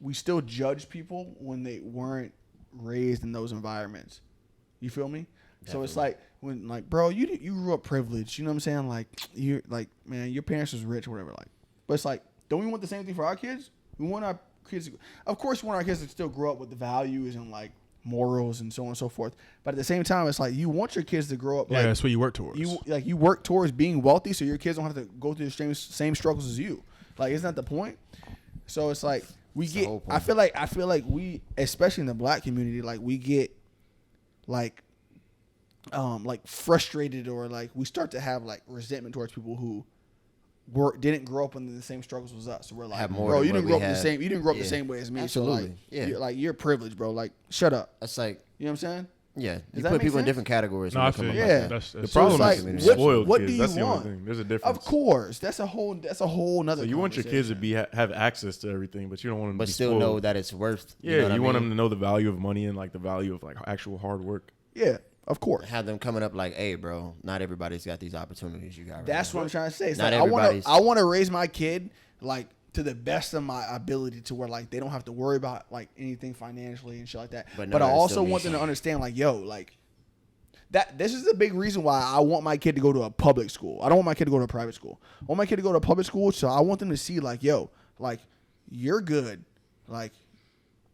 we still judge people when they weren't raised in those environments. You feel me? Definitely. So it's like when like, bro, you grew up privileged. You know what I'm saying? Like you're like, man, your parents was rich or whatever. Like, but it's like, don't we want the same thing for our kids? We want our kids. Of course, we want our kids to still grow up with the values and like morals and so on and so forth. But at the same time, it's like you want your kids to grow up. Yeah, like, that's what you work towards. You work towards being wealthy, so your kids don't have to go through the same struggles as you. Like, isn't that the point? So it's like I feel like we, especially in the black community, like we get like frustrated or like we start to have like resentment towards people who didn't grow up in the same struggles as us. So we're like, bro, you didn't grow up the same way as me. Absolutely. So like, you're privileged, bro. Like, shut up. That's like, you know what I'm saying? Yeah, you put people in different categories. No, I feel that's the problem. Like, is spoiled what kids. do you that's want? The only thing. There's a difference. Of course, that's a whole nother. So you want your kids to have access to everything, but you don't want them to be still spoiled. know that it's worth. Yeah, you want them to know the value of money and like the value of like actual hard work. Yeah, of course. Have them coming up like, hey, bro, not everybody's got these opportunities you got. Right that's now. what I'm trying to say. It's not like, everybody's. I want to raise my kid like to the best of my ability to where like they don't have to worry about like anything financially and shit like that. But I also want them to understand like, yo, like that this is the big reason why I want my kid to go to a public school. I don't want my kid to go to a private school. I want my kid to go to a public school, so I want them to see like, yo, like you're good. Like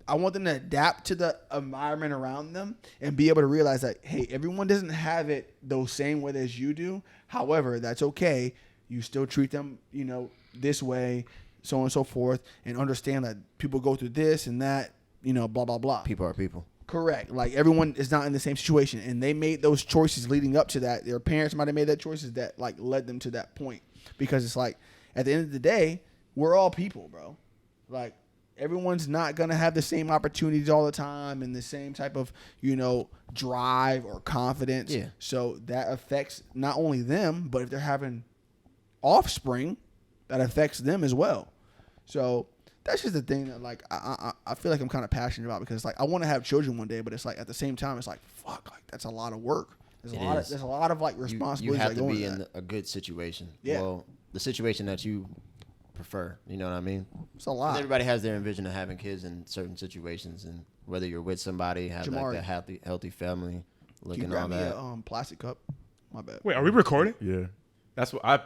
I want them to adapt to the environment around them and be able to realize that, hey, everyone doesn't have it the same way as you do. However, that's okay. You still treat them, you know, this way, so on and so forth, and understand that people go through this and that, you know, blah, blah, blah. People are people. Correct. Like everyone is not in the same situation, and they made those choices leading up to that. Their parents might have made that choices that like led them to that point, because it's like at the end of the day, we're all people, bro. Like everyone's not gonna have the same opportunities all the time and the same type of, you know, drive or confidence. Yeah. So that affects not only them, but if they're having offspring, that affects them as well. So that's just the thing that like I feel like I'm kind of passionate about, because like I want to have children one day, but it's like at the same time it's like fuck, like that's a lot of work. There's a lot of like responsibilities. You have that to be in a good situation. Yeah. Well, the situation that you prefer. You know what I mean? It's a lot. Everybody has their envision of having kids in certain situations, and whether you're with somebody, have like a healthy family, looking all that. A plastic cup. My bad. Wait, are we recording? Yeah, that's what I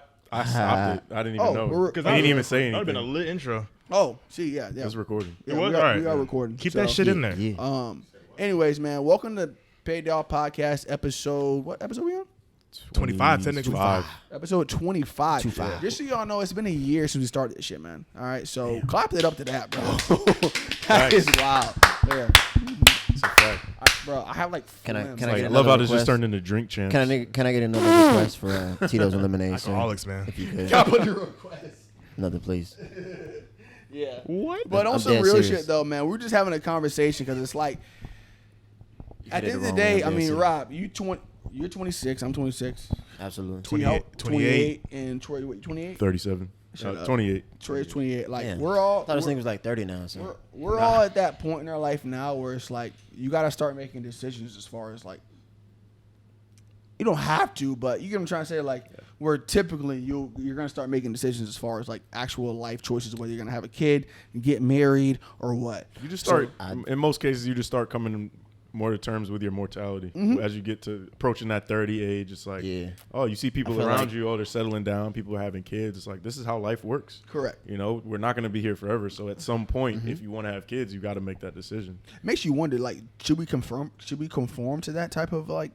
stopped it. I didn't even know because I didn't even say anything. That would have been a lit intro. Oh, see, yeah. It's recording. Yeah, it was? we All right. We are recording. Keep that shit in there. Yeah. Anyways, man, welcome to Paid Dog Podcast episode. What episode we on? 25, technically. Episode 25. 25. Just so y'all know, it's been a year since we started this shit, man. All right, so clap it up to that, bro. That is wild. There. It's a fact. Bro, I have like. Can I Like, get I another love how this request? just turned into drink champs. Can I get another request for Tito's and lemonade? sir? Alcoholics, man. If you could. Y'all put your request. Another, please. Yeah. What? But on I'm some dead real serious. shit though, man, we're just having a conversation because it's like, at the hit it end of the wrong day, way, I I'm mean, dead Rob, you're 26, I'm 26. Absolutely. 28, and Troy, what, 28? 37. Shut up. 28. Troy's 28. Like Damn. we're all. I thought this we're- thing was like 30 now. So. We're all at that point in our life now where it's like you got to start making decisions as far as like you don't have to, but you get what I'm trying to say. Like where typically you're gonna start making decisions as far as like actual life choices, whether you're gonna have a kid, get married, or what. You just start, in most cases, you just start coming more to terms with your mortality. As you get to approaching that 30 age, it's like, oh, you see people feel around like- you, oh, they're settling down, people are having kids. It's like, this is how life works. Correct. You know, we're not going to be here forever. So at some point, if you want to have kids, you got to make that decision. Makes you wonder, like, should we conform to that type of like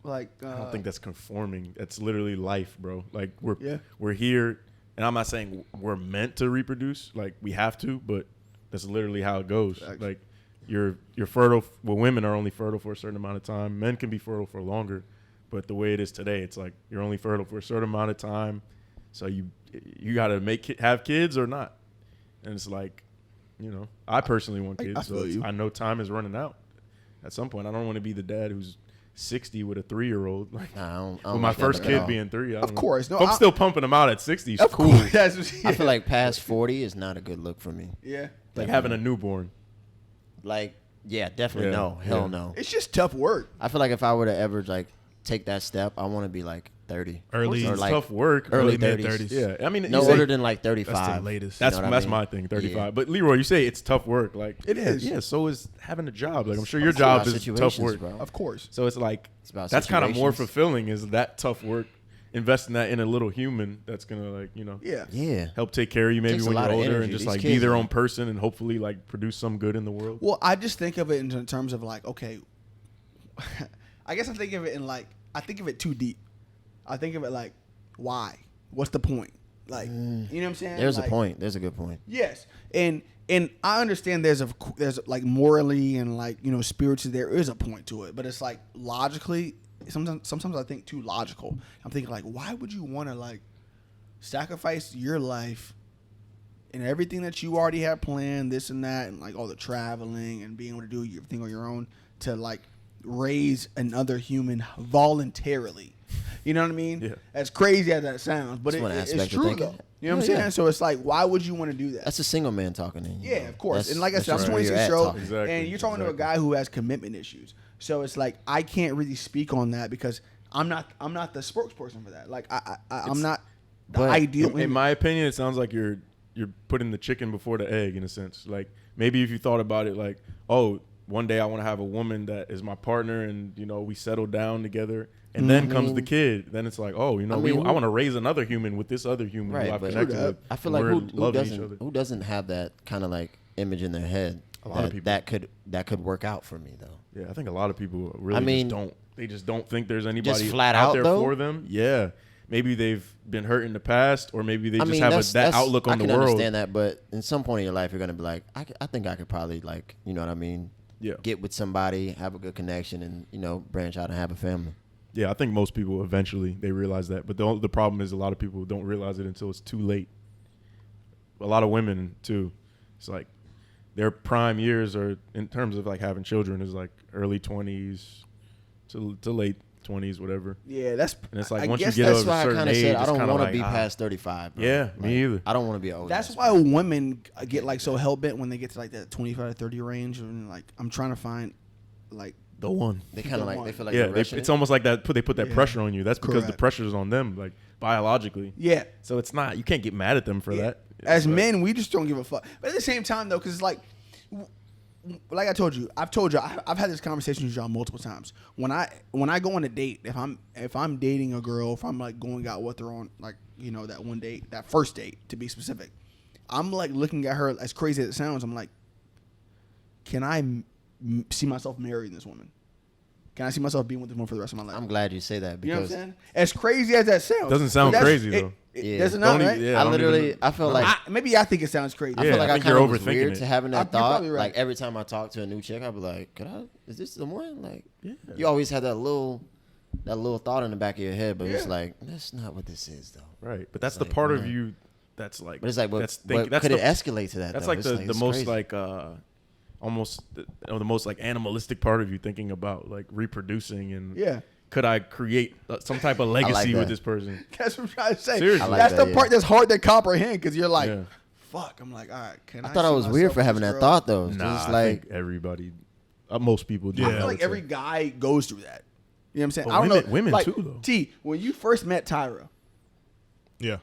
I don't think that's conforming. That's literally life, bro. Like Yeah. we're here, and I'm not saying we're meant to reproduce, like we have to, but that's literally how it goes. Facts. Like you're fertile. Well, women are only fertile for a certain amount of time. Men can be fertile for longer, but the way it is today, it's like you're only fertile for a certain amount of time. So you got to have kids or not, and it's like, you know, I personally want kids, I feel you. I know time is running out. At some point, I don't want to be the dad who's 60 with a 3-year-old. Like, Nah, I don't with like my that first at kid all. being 3. Of course. No, I'm still pumping them out at 60. It's of cool. course. That's I feel like past 40 is not a good look for me. yeah. Like having a newborn. Like, yeah, definitely Yeah, no. Hell yeah. no. It's just tough work. I feel like if I were to ever like take that step, I want to be like 30. Early, it's like tough work. Early mid 30s. Yeah, I mean, no older than like 35. That's the latest. That's my thing, 35. Yeah. But Leroy, you say it's tough work. Like it is. Yeah, so is having a job. Like I'm sure your job is tough work. Bro. Of course. So it's like that's kind of more fulfilling. Is that tough work? Investing that in a little human that's gonna like help take care of you maybe when you're older and just like be their own person and hopefully like produce some good in the world. Well, I just think of it in terms of like, okay, I guess I think of it in like, I think of it too deep. I think of it like, why? What's the point? Like, you know what I'm saying? There's like, a point. There's a good point. Yes, and I understand there's like morally and like spiritually there is a point to it, but it's like logically. Sometimes I think too logical. I'm thinking like, why would you want to like sacrifice your life and everything that you already have planned, this and that, and like all the traveling and being able to do everything on your own to like raise another human voluntarily? You know what I mean? Yeah. As crazy as that sounds, but it's true though. You know what I'm saying? So it's like, why would you want to do that? That's a single man talking to you. Yeah, of course. And like I said, I'm 26 years old, and you're talking to a guy who has commitment issues. So it's like I can't really speak on that because I'm not the spokesperson for that. Like I'm not the ideal. In my opinion, it sounds like you're putting the chicken before the egg in a sense. Like maybe if you thought about it, like, oh, one day I want to have a woman that is my partner, and we settle down together, and then comes the kid. Then it's like, oh, I want to raise another human with this other human who I've connected with. I feel like who doesn't have that kind of like image in their head? A lot of people that could work out for me though. Yeah, I think a lot of people really just don't. They just don't think there's anybody flat out there for them. Yeah, maybe they've been hurt in the past, or maybe they just have that outlook on the world. I can understand that, but in some point in your life, you're gonna be like, I think I could probably like, you know what I mean? Yeah. Get with somebody, have a good connection, and branch out and have a family. Yeah, I think most people eventually they realize that, but the problem is a lot of people don't realize it until it's too late. A lot of women too. It's like their prime years are in terms of like having children is like early 20s to late 20s, whatever. Yeah, and it's like once you get over a certain age, I don't want to be past 35. Bro. Yeah, me either. I don't want to be old. That's why women get like so hell bent when they get to like that 25 to 30 range, and like I'm trying to find like the one. They kind of like they feel like it's almost like that. They put that pressure on you. That's because the pressure is on them, like biologically. Yeah. So it's not. You can't get mad at them for that. As men, we just don't give a fuck. But at the same time, though, because it's like I told you, I've had this conversation with y'all multiple times. When I go on a date, if I'm dating a girl, if I'm like going out with her on like that one date, that first date to be specific, I'm like looking at her as crazy as it sounds. I'm like, can I see myself marrying this woman? Can I see myself being with this woman for the rest of my life? I'm glad you say that because you know what I'm saying? As crazy as that sounds, doesn't sound crazy though. Does it not, right? Yeah, I feel like maybe I think it sounds crazy. I feel like I kind of was weird to having that thought. Right. Like every time I talk to a new chick, I'd be like, is this the one? Like, you always have that little thought in the back of your head, but it's like that's not what this is though. Right, but that's the part of you that's like. But it's like, could it escalate to that? That's like the most like almost the most like animalistic part of you thinking about like reproducing and could I create some type of legacy with this person? That's what I'm trying to say. Seriously. That's the part that's hard to comprehend because you're like, fuck. I'm like, all right. I thought I was weird for having that thought though. Nah, just I think everybody, most people do. I feel like every guy goes through that. You know what I'm saying? Well, I don't know. Women like, too though. T, when you first met Tyra. Yeah.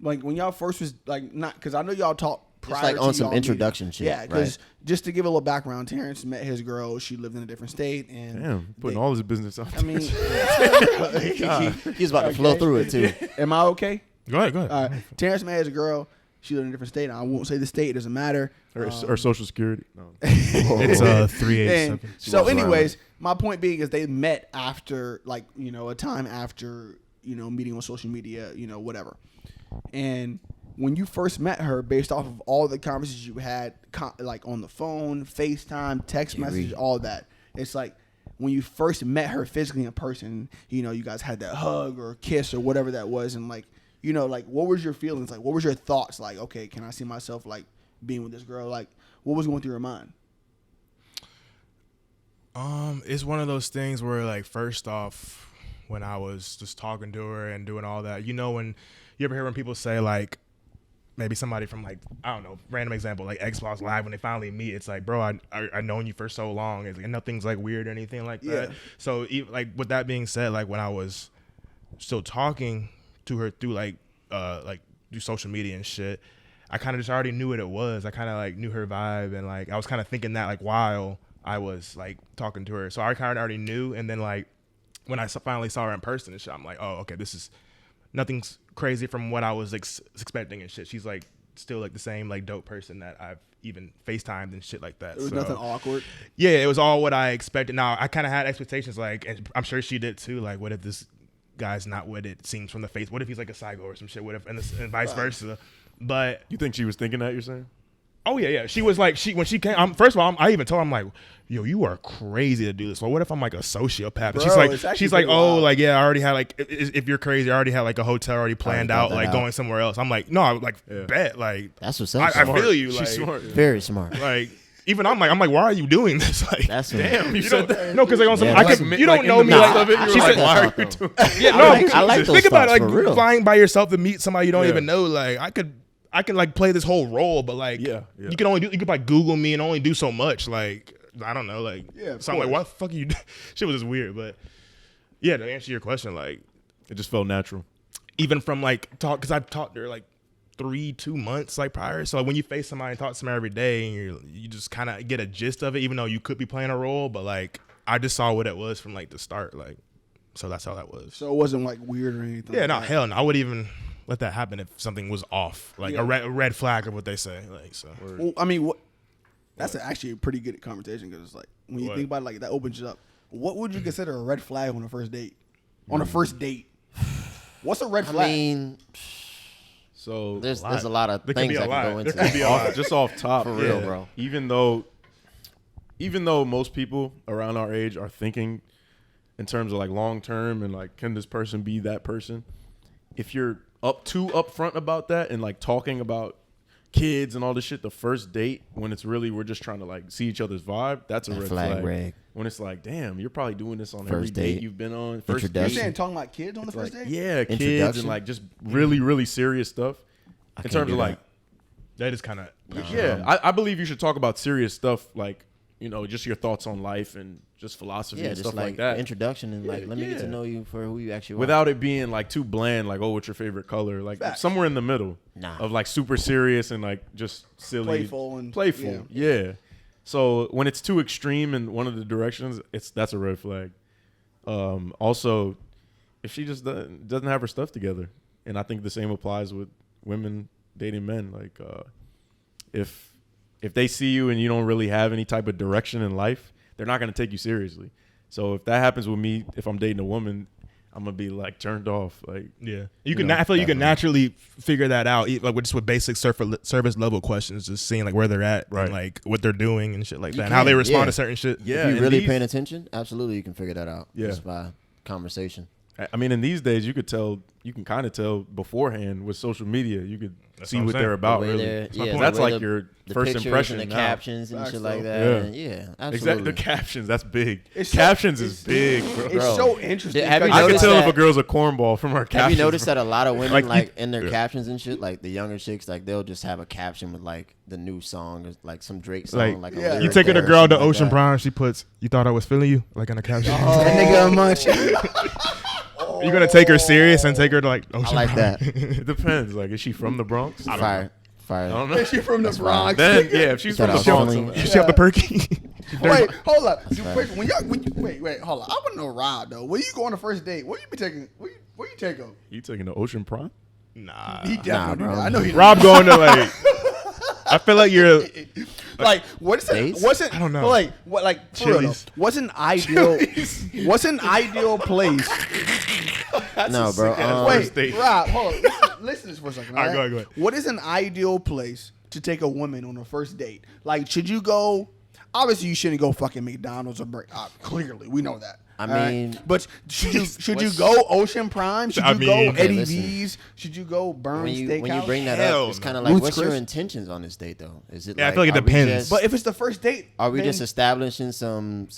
Like when y'all first was like not because I know y'all talked. It's like on some introduction shit. Yeah, because just to give a little background, Terrence met his girl. She lived in a different state. And putting all his business out there. I mean, he's about to flow through it too. Am I okay? Go ahead. All right. Terrence met his girl. She lived in a different state. I won't say the state. It doesn't matter. Or Social Security. No. It's 387. So anyways, my point being is they met after like, a time after, meeting on social media, whatever. And when you first met her, based off of all the conversations you had, like on the phone, FaceTime, text message, all that, it's like when you first met her physically in person, you guys had that hug or kiss or whatever that was, and like, like what was your feelings? Like, what was your thoughts? Like, okay, can I see myself like being with this girl? Like, what was going through your mind? It's one of those things where like first off, when I was just talking to her and doing all that, when you ever hear when people say like, maybe somebody from like, I don't know, random example, like Xbox Live, when they finally meet, it's like, bro, I known you for so long. It's like, nothing's like weird or anything like that. So like with that being said, like when I was still talking to her through like through social media and shit, I kind of just already knew what it was. I kind of like knew her vibe, and like I was kind of thinking that like while I was like talking to her, so I kind of already knew. And then like when I finally saw her in person and shit, I'm like, oh, okay, this is nothing's crazy from what I was expecting and shit. She's like still like the same like dope person that I've even FaceTimed and shit like that. It was nothing awkward. Yeah, it was all what I expected. Now I kind of had expectations, like, and I'm sure she did too. Like, what if this guy's not what it seems from the face? What if he's like a psycho or some shit? What if and vice versa? But you think she was thinking that? You're saying? Oh yeah. She was like, when she came. First of all, I even told her, I'm like, yo, you are crazy to do this. Well, what if I'm like a sociopath? Bro, she's like, oh, wild. Like yeah, I already had like, if you're crazy, I already had like a hotel already planned out, like going somewhere else. I'm like, no, I like bet, like that's what's up. I feel you. She's like, smart. Very smart. Like. Even I'm like, why are you doing this? Like, that's damn, you said that. No, because like on some, you don't know me. Like, she said, why are you doing? Yeah, no. I like those think about it, for like real. flying by yourself to meet somebody you don't even know. Like, I can like play this whole role, but like, you could like Google me and only do so much. Like, I don't know, like, so I'm like, what the fuck are you? Shit was just weird, but yeah, to answer your question, like, it just felt natural. Even from like because I talked to her like 2 months like prior. So like, when you face somebody and talk to somebody every day, and you just kind of get a gist of it, even though you could be playing a role. But like, I just saw what it was from like the start. Like, so that's how that was. So it wasn't like weird or anything. Yeah, like no, that. hell no. I would even let that happen if something was off, like a red flag of what they say. Like, so. Well, I mean, that's actually a pretty good conversation because it's like when you think about it, like that opens it up. What would you consider a red flag on a first date? On a first date, what's a red flag? I mean. So there's a lot of There things could be that a can lot. go into There could be a lot. just off top, For real, bro. Even though most people around our age are thinking in terms of like long term and like, can this person be that person? If you're too upfront about that and like talking about kids and all this shit, the first date when it's really we're just trying to like see each other's vibe, that's a red flag. Reg. When it's like, damn, you're probably doing this on First every date date. you've been on. You First saying talking about kids on the first date? Yeah, kids Introduction. and like just really, really serious stuff. In can't terms do of like, That is kind of I believe you should talk about serious stuff, like, you know, just your thoughts on life and just philosophy and just stuff like that. Introduction and like let me get to yeah. know you for who you actually are. Without it being like too bland, like, oh, what's your favorite color? Like somewhere in the middle of like super serious and like just silly, playful. Yeah. So when it's too extreme in one of the directions, that's a red flag. Also, if she just doesn't have her stuff together, and I think the same applies with women dating men. Like, if they see you and you don't really have any type of direction in life, they're not going to take you seriously. So if that happens with me, if I'm dating a woman, I'm gonna be like turned off. Like, I feel like you can naturally figure that out, like with basic service level questions, just seeing like where they're at, and like what they're doing and shit like that, and how they respond to certain shit. Yeah, if you're really paying attention, absolutely, you can figure that out. Just by conversation. I mean, in these days, you can kind of tell beforehand with social media. You could see what they're about, really. That's like your first impression. And the captions and shit like that. Absolutely. Exactly. The captions, that's big. Captions is big, bro. It's so interesting. I can tell if a girl's a cornball from her captions. Have you noticed that a lot of women, like in their captions and shit, like the younger chicks, like they'll just have a caption with like the new song, or like some Drake song, like a you taking a girl to Ocean Prime, she puts, "You thought I was feeling you," like on the caption. That nigga much. You're gonna take her serious and take her to like Ocean I like Prime. that. It depends. Like, is she from the Bronx? Fire. I don't know. Is she from the Bronx? Then if she's from the Bronx, Is she up the perky? Wait, hold up. Wait, hold up. I want to know Rob though. When you go on the first date, where you be taking? Where you take him? You taking the Ocean Prime? Nah. He definitely. bro. I know he. Rob going to like. I feel like you're like what's it? Wasn't I don't know. Like what? Like for real though, what's an ideal? What's an ideal place? No, bro. Wait, Rob, hold on. Listen to this for a second. All right, go ahead. What is an ideal place to take a woman on a first date? Like, should you go? Obviously, you shouldn't go fucking McDonald's or Burger. Clearly, we know that. I mean, but should you go Ocean Prime? Should you go Eddie listen. V's? Should you go Burns Steakhouse? When you bring that Hell up, it's kind of no. like, Ruth's what's your Chris? intentions on this date, though? Is it? Yeah, I like, feel like it are we depends. just- But if it's the first date, Are we then- just establishing some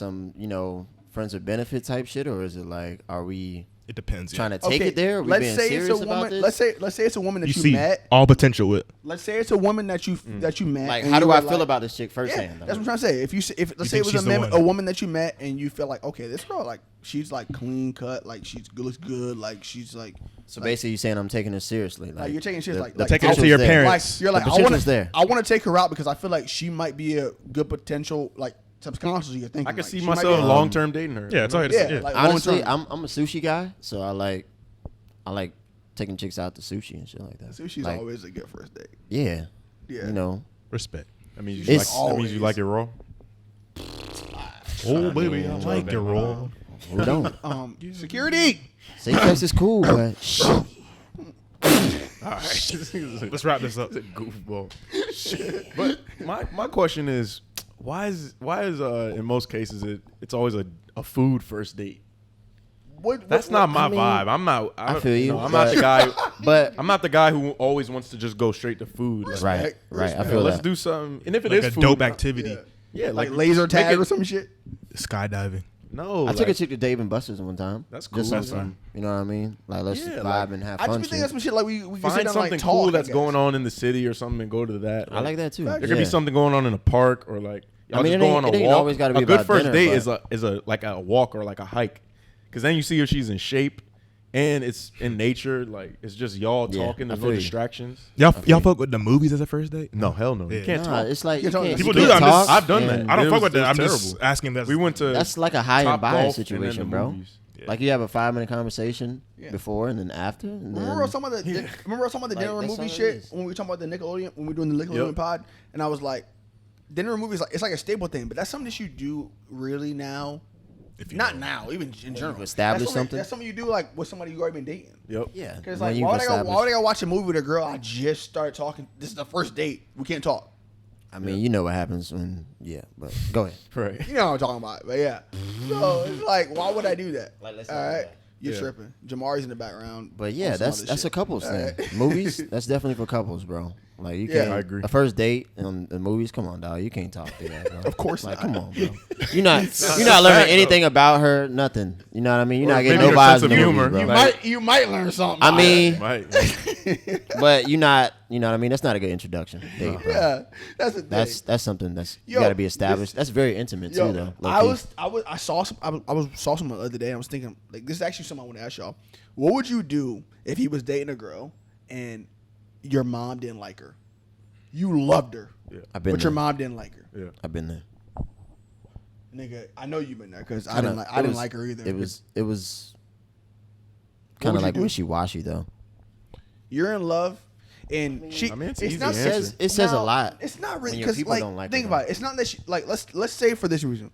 friends with benefit type shit, or is it like, are we It depends. Trying to take it there. Or we let's being say serious it's a about woman. this? Let's say it's a woman that you see met. all potential with. Let's say it's a woman that you met. Like, and how do you I were feel like- about this chick Yeah, firsthand? that's what I'm trying to say. If let's say it was she's the one? a woman that you met and you feel like, okay, this girl, like, she's like clean cut, like looks good, like she's like. So like, basically, you're saying I'm taking it seriously. like you're taking shit like taking it to potential's your there. parents. Like you're like The I want potential's there. I want to take her out because I feel like she might be a good potential, like subconsciously you're thinking. I can like, see she might myself be a- long term dating her. Yeah, it's all right. Yeah, Yeah. like Honestly, long-term. I'm a sushi guy, so I like taking chicks out to sushi and shit like that. Sushi's like, always a good first date. Yeah. Yeah. You know. Respect. I mean, It's that means you like it raw. Oh baby, I like it raw. Who don't? Security. Safe sex is cool, but shit. All right, Let's wrap this up. It's a goofball. But my question is, why is in most cases it's always a food first date? That's not my vibe. I'm not. I feel you, I'm not the guy. But I'm not the guy who always wants to just go straight to food. Like, right. I feel let's that. do something. And if it Like is a food, dope activity. yeah, Like laser make tag it- or some shit. Skydiving. No, I took a chick to Dave and Buster's one time. That's Just cool. some- you know what I mean? Like let's Yeah, vibe like, and have I just fun. be thinking shit. of some shit like we can sit Find down and something like cool talk, that's I going guess. on in the city or something and go to that. I like that too. There There could be something going on in a park or like y'all I mean, just it go ain't- on a it ain't walk. always gotta be a good about first dinner, date but- is a like a walk or like a hike, because then you see if she's in shape and it's in nature. Like it's just y'all Yeah, talking. There's I no feel you. distractions. Y'all fuck with the movies as a first date? No, hell no. You Yeah. can't Nah, talk. it's like You you can't- can't, People you do can't that. I'm just- talk I've done and that. I don't It fuck was- with that. it I'm was just terrible. asking. That's We went to That's like a high and Top by golf and then situation, the bro. movies. Like you have a 5-minute conversation Yeah. before and then after. And then, Remember some of the Like, dinner that's movie all it shit is. when we were talking about the Nickelodeon when we were doing the Nickelodeon Yep. pod, and I was like, dinner movies like it's like a staple thing, but that's something that you do really now. if you Not know. now, even in general. establish That's something? That's something you do like with somebody you already been dating. Yep. yeah. Because when like, you've why would established- I go watch a movie with a girl I just started talking? This is the first date. We can't talk. I mean, you know what happens when, but go ahead. Right. You know what I'm talking about, but yeah. So it's like, why would I do that? Like, let's All not do right, that. you're Yeah. tripping. Jamari's in the background. But yeah, on some that's other a shit. couples All thing. right. Movies, that's definitely for couples, bro. Like you Yeah. can't. I agree. A first date in the movies, come on, dog. You can't talk to that, bro. Of course like, not. come on, bro. You're not That's learning fact, anything about her. Nothing. You know what I mean? You're Or not getting maybe no her vibes sense in of the humor. movies, bro. Like- You might learn something. I mean, Right. but you're not. You know what I mean? That's not a good introduction date, bro. yeah, that's the thing. That's something that's Yo, you got to be established. That's very intimate Yo, too, though. low-key. I saw some the other day. And I was thinking like this is actually something I want to ask y'all. What would you do if he was dating a girl and your mom didn't like her? You loved her, I've been but your there. mom didn't like her. Yeah. I've been there. Nigga, I know you've been there because I didn't like her either. It was kind would of you like do? wishy-washy though. You're in love, and she. I mean, it's it's easy not to says answer. It says a no, lot It's not when really your because people like don't like think her, about it. It's not that she like let's say for this reason,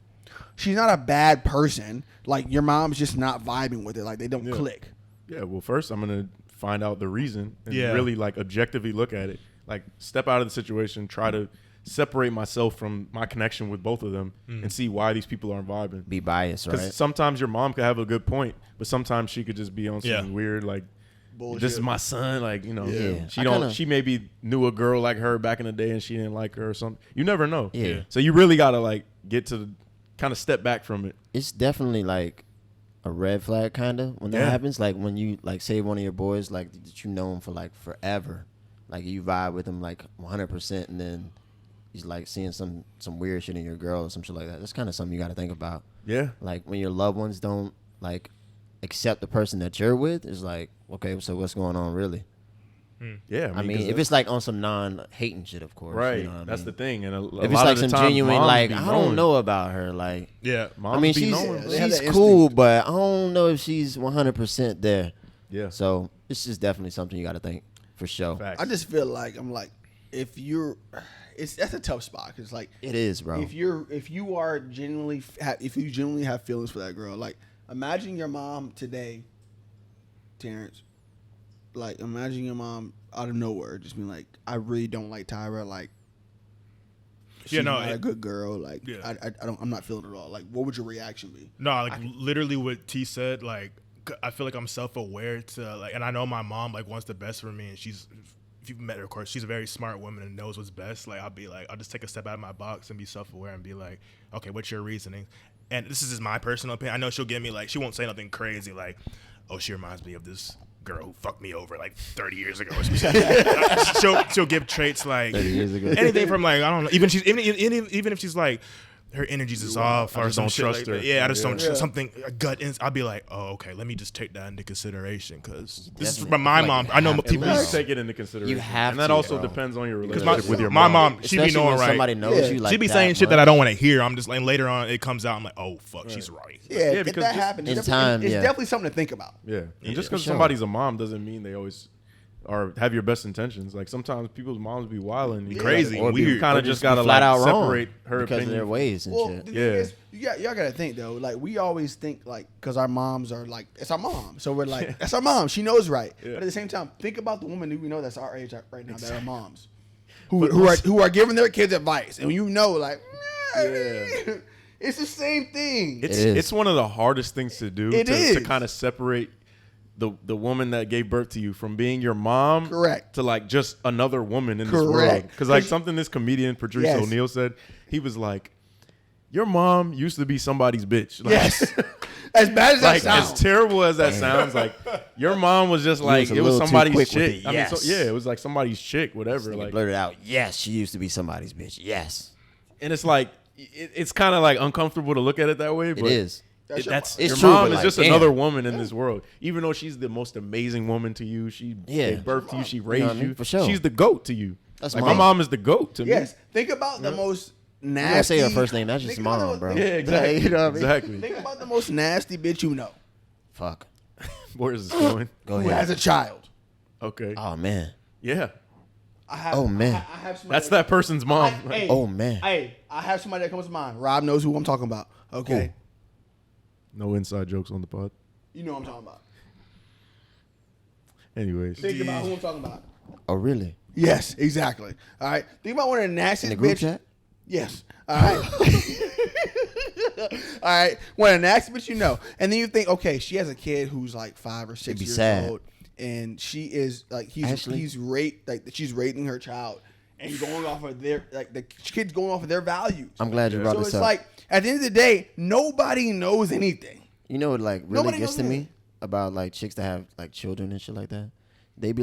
she's not a bad person. Like your mom's just not vibing with it. Like they don't click. Yeah. Well, first I'm gonna find out the reason and Yeah. really like objectively look at it. Like step out of the situation, try to separate myself from my connection with both of them, and see why these people aren't vibing. Be biased, Because right? sometimes your mom could have a good point, but sometimes she could just be on some Yeah. weird like, Bullshit. this is my son. Like Yeah. she I don't. kinda- She maybe knew a girl like her back in the day, and she didn't like her or something. You never know. Yeah. So you really gotta like get to kind of step back from it. It's definitely like a red flag kind of when that Yeah. happens. Like when you like say one of your boys like that you know him for like forever, like you vibe with him like 100%, and then he's like seeing some weird shit in your girl or some shit like that. That's kind of something you got to think about. Yeah. Like when your loved ones don't like accept the person that you're with, it's like, okay, so what's going on really? Yeah. I mean, 'cause if it's like on some non-hating shit, of course, right, you know what I that's mean? the thing. And a If it's lot like of the some time, genuine, moms like be I knowing. don't know about her, like Yeah. Moms I mean, be she's knowing. They have that cool, instinct. but I don't know if she's 100% there. Yeah. So it's just definitely something you got to think for sure. Facts. I just feel like I'm like if you're, that's a tough spot because like It is, bro. if you are genuinely if you genuinely have feelings for that girl, like imagine your mom today, Terrence. Like imagine your mom out of nowhere just being like, I really don't like Tyra. Like, she's not a good girl. Like, Yeah. I'm not feeling it at all. Like, what would your reaction be? No, like literally what T said, like I feel like I'm self-aware to like, and I know my mom like wants the best for me, and she's, if you've met her, of course, she's a very smart woman and knows what's best. Like I'll just take a step out of my box and be self-aware and be like, okay, what's your reasoning? And this is just my personal opinion. I know she'll give me like, she won't say nothing crazy like, oh, she reminds me of this girl who fucked me over like 30 years ago. She'll give traits like 30 years ago. anything from like, I don't know, even if she's like, her energies is off or some don't shit trust like her. that. Yeah, I just don't Yeah. something a gut. I'll be like, oh, okay, let me just take that into consideration because this is Definitely. from my Like, mom. you I know have to. people. At least take it into consideration. You have and that to, also bro. depends on your Because relationship with your my mom. mom, she be Especially knowing when somebody right. knows Yeah. you like She be that saying shit much. that I don't want to hear. I'm just like later on it comes out. I'm like, oh fuck, she's right. Yeah, Yeah, if because that just- happens, in it's time, it's yeah. definitely something to think about. Yeah, and Yeah, just for because sure. somebody's a mom doesn't mean they always or have your best intentions. Like sometimes people's moms be wilding, Crazy, Or weird. be- You kind or of just be gotta flat like out wrong separate her because opinion of their from- ways and Well, shit. the thing Yeah. is, y'all gotta think though. Like we always think like because our moms are like it's our mom, so we're like that's our mom. She knows right. Yeah. But at the same time, think about the women who we know that's our age right now that are moms, who are giving their kids advice, and you know like Yeah. it's the same thing. It's It is. it's one of the hardest things to do It to is. kind of separate the woman that gave birth to you from being your mom, Correct. to like just another woman in this world. Correct. Because like something this comedian Patrice Yes. O'Neal said, he was like, "Your mom used to be somebody's bitch." Like, Yes, as bad as that like sounds. as terrible as that sounds, like your mom was just like was a it was little too somebody's quick with chick. the I mean, yes. yeah, it was like somebody's chick, whatever. Nigga Like, blurted out, yes, she used to be somebody's bitch. Yes, and it's like it's kind of like uncomfortable to look at it that way. But it is. That's your That's It's your true, mom but is like, just damn. another woman in this world. Even though she's the most amazing woman to you, she Yeah. gave birth to you, she You know raised what I mean? you. For sure. She's the goat to you. That's like mom. my mom is the goat to Yes, me. think about the most You gotta nasty. say her first name. That's just Think about mom, the- bro. Yeah, exactly. You know what I mean? Exactly. Think about the most nasty bitch you know Fuck. Where is this going? Go who ahead. has a child. Okay. Oh man. Yeah. I have, Oh, man. I have somebody That's that person's mom. Hey, Oh man. Hey, I have somebody that comes to mind. Rob knows who I'm talking about. Okay. No inside jokes on the pod. You know what I'm talking about. Anyways. Think about who I'm talking about. Oh really? Yes, exactly. All right. Think about one of the In nastiest the group bitch. chat? Yes. All right. All right. One of the nastiest bitch you know. And then you think, okay, she has a kid who's like 5 or 6 be years sad. old. And she is like Actually- she's rating her child and going off of their like the kid's going off of their values. I'm glad you Yeah. brought So this it's up. like at the end of the day, nobody knows anything. You know what like really Nobody gets knows to me. me about like chicks that have like children and shit like that? They be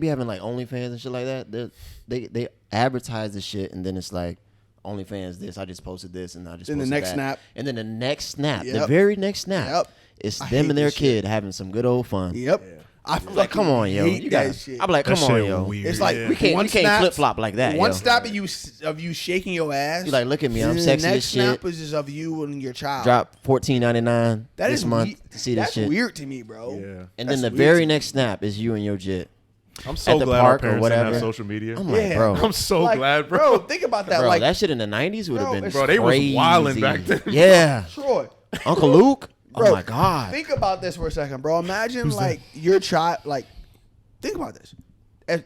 having like OnlyFans and shit like that. They advertise the shit and then it's like OnlyFans this, I just posted this and I just Then the posted next that. snap. And then the next snap, the Yep. very next snap, Yep. it's I them hate and their this kid having some good old fun. Yep. I I'm like, come on, yo. hate You that got shit. I'm like, That come on, shit yo. weird. It's like Yeah. We can't one flip snap- flop like that. One yo. snap of you shaking your ass. You like, look at me, I'm and then sexy The as next shit. snap is just of you and your child. Drop $14.99 That this is month we- to see this that's shit. weird to me, bro. Yeah. And That's then the weird very to me. next snap is you and your jit. I'm so the glad our park or parents didn't have whatever. social media. I'm like, Yeah. bro. I'm so Like, glad, bro. Think about that. Bro, like, that shit in the 90s would have Bro, been it's- Bro, they was crazy. wilding back then. Yeah. Troy, Uncle Luke? bro, Oh, my God. Think about this for a second, bro. Imagine like your child. Like, think about this. If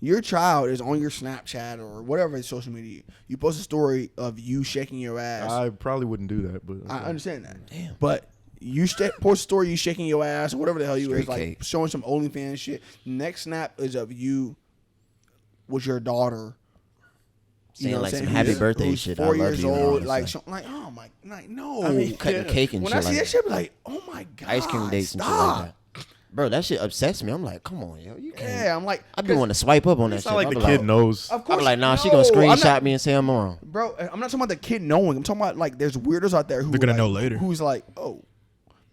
your child is on your Snapchat or whatever social media, you post a story of you shaking your ass. I probably wouldn't do that, but I understand that. Damn. But you post a story you shaking your ass or whatever the hell you Straight is, like cake. showing some OnlyFans shit. Next snap is of you with your daughter. Saying, what like, I'm some saying, happy who's birthday 4 shit. I love years you and all old, this like, stuff. like, oh my, like, no. I mean, cutting Yeah. a cake and When shit I see like that that. shit, I be like, oh my god, Ice cream dates and shit stop. like that. Bro, that shit upsets me. I'm like, come on, yo. You can't. Yeah, I'm like, I be wanting to swipe up on that it's shit. not like I the be kid knows. Of I course, be like, nah, she no, gonna I'm screenshot not- me and say I'm wrong. Bro, I'm not talking about the kid knowing. I'm talking about like there's weirdos out there who They're gonna like, know later. Who's like, oh,